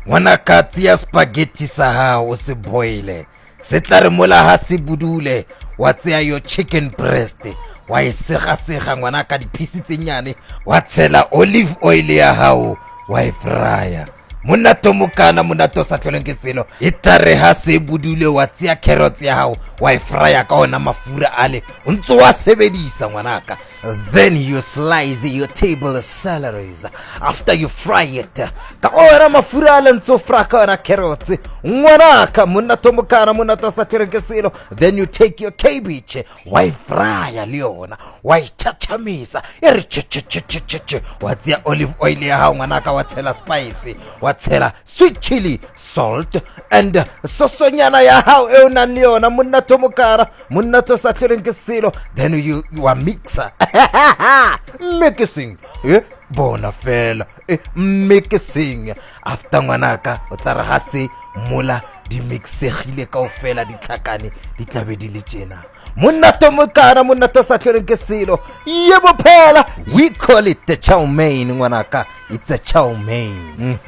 ngwanaka tsia spaghetti sa hao o se boile se tla re mola ha se budule wa tseya yo chicken breast wa e sega ngwanaka diphisi tse nyane wa tshela olive oil ya hao wa e frya monato mokana monato sa tlholeng ke selo e tare ha se budule wa tseya carrots ya hao wa e frya ka ona mafura ale o ntse wa sebedisa ngwanaka. Then you slice your table celeries after you fry it ka ona mafura ale ntse fry ka ona carrots ngwanaka monato mokana monato sa tlholeng ke selo. Then you take your cabbage wa e frya le yona wa e chachamisa e re ch wa tseya olive oil ya hao ngwanaka wa tshela spice wa tshela sweet chili, salt and sosonyana ya hao e ona le yona monato mokara monato sa tlholeng ke selo. Then you are mixer mixing bona fela mixing after ngwanaka o tla re ha se mola di mixegile kaofela di tlhakane di tlabe di le tjena monato mokana monato sa tlholeng ke selo ye bophela. We call it the chow mein ngwanaka, it's a chow mein.